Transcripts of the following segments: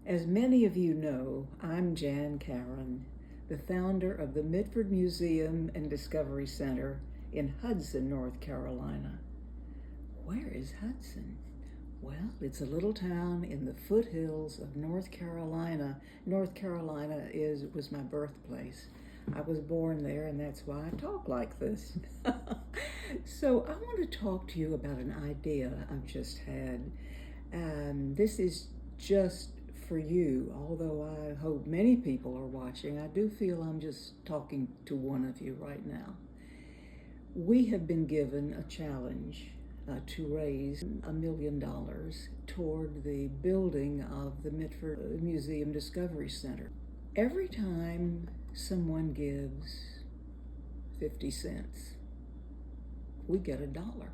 As many of you know, I'm Jan Karon, the founder of the Mitford Museum and Discovery Center in Hudson, North Carolina. Where is Hudson? Well, it's a little town in the foothills of North Carolina. North Carolina was my birthplace. I was born there, and that's why I talk like this. So I want to talk to you about an idea I've just had. This is just for you, although I hope many people are watching. I do feel I'm just talking to one of you right now. We have been given a challenge to raise $1 million toward the building of the Mitford Museum Discovery Center. Every time someone gives 50 cents, we get $1.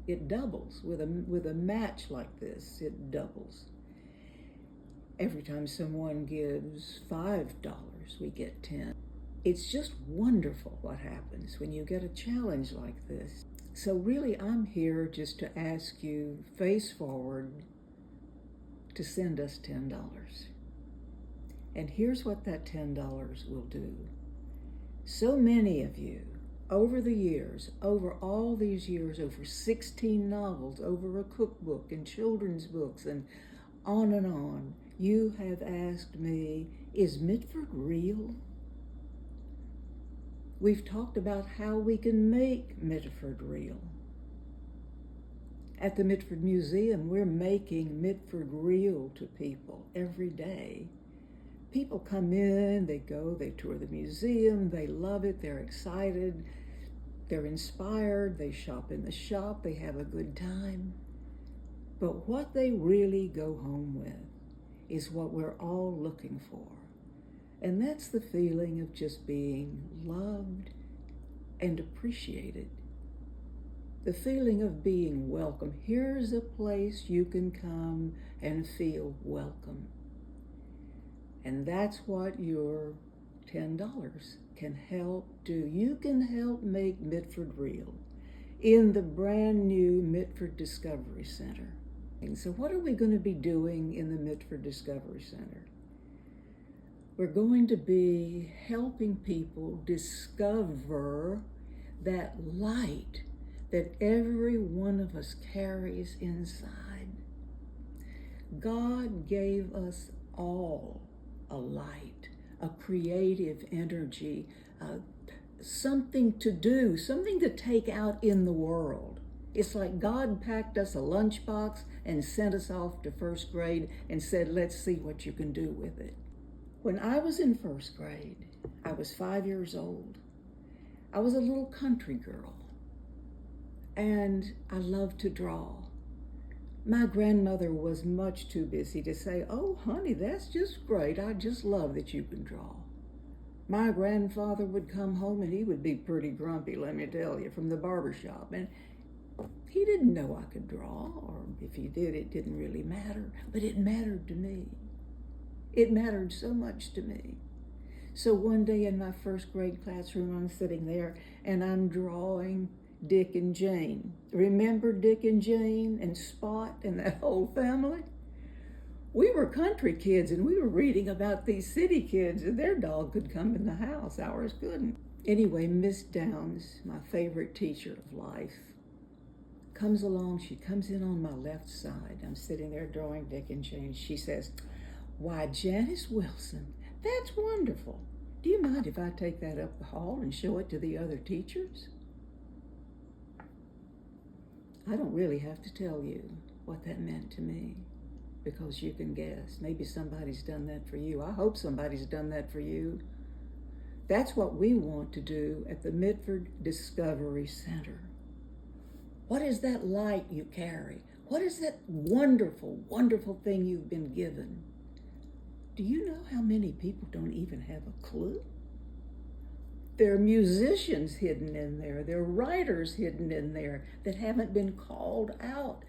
It doubles with a match like this. It doubles. Every time someone gives $5, we get 10. It's just wonderful what happens when you get a challenge like this. So really, I'm here just to ask you, face forward, to send us $10. And here's what that $10 will do. So many of you, over the years, over all these years, over 16 novels, over a cookbook and children's books and on, you have asked me, is Mitford real? We've talked about how we can make Mitford real. At the Mitford Museum, we're making Mitford real to people every day. People come in, they go, they tour the museum, they love it, they're excited, they're inspired, they shop in the shop, they have a good time. But what they really go home with is what we're all looking for. And that's the feeling of just being loved and appreciated. The feeling of being welcome. Here's a place you can come and feel welcome. And that's what your $10 can help do. You can help make Mitford real in the brand new Mitford Discovery Center. And so what are we going to be doing in the Mitford Discovery Center? We're going to be helping people discover that light that every one of us carries inside. God gave us all a light, a creative energy, something to do, something to take out in the world. It's like God packed us a lunchbox and sent us off to first grade and said, let's see what you can do with it. When I was in first grade, I was 5 years old. I was a little country girl, and I loved to draw. My grandmother was much too busy to say, oh, honey, that's just great. I just love that you can draw. My grandfather would come home, and he would be pretty grumpy, let me tell you, from the barbershop. And he didn't know I could draw, or if he did, it didn't really matter, but it mattered to me. It mattered so much to me. So one day in my first grade classroom, I'm sitting there and I'm drawing Dick and Jane. Remember Dick and Jane and Spot and that whole family? We were country kids and we were reading about these city kids, and their dog could come in the house, ours couldn't. Anyway, Miss Downs, my favorite teacher of life, comes along. She comes in on my left side. I'm sitting there drawing Dick and Jane. She says, why, Janice Wilson, that's wonderful. Do you mind if I take that up the hall and show it to the other teachers? I don't really have to tell you what that meant to me, because you can guess. Maybe somebody's done that for you. I hope somebody's done that for you. That's what we want to do at the Mitford Discovery Center. What is that light you carry? What is that wonderful, wonderful thing you've been given? Do you know how many people don't even have a clue? There are musicians hidden in there. There are writers hidden in there that haven't been called out,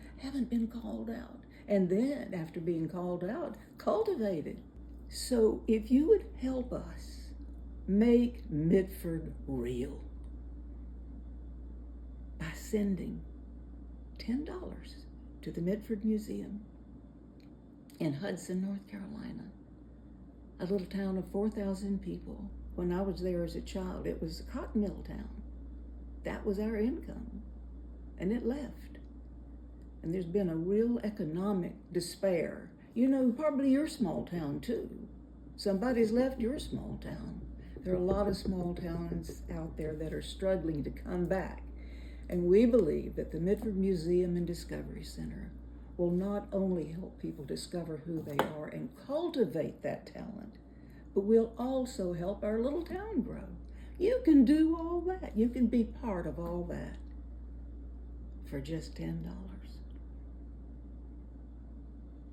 And then, after being called out, cultivated. So if you would help us make Mitford real by sending $10 to the Mitford Museum in Hudson, North Carolina, a little town of 4,000 people. When I was there as a child, it was a cotton mill town. That was our income, and it left. And there's been a real economic despair. You know, probably your small town too. Somebody's left your small town. There are a lot of small towns out there that are struggling to come back. And we believe that the Mitford Museum and Discovery Center will not only help people discover who they are and cultivate that talent, but will also help our little town grow. You can do all that. You can be part of all that for just $10.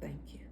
Thank you.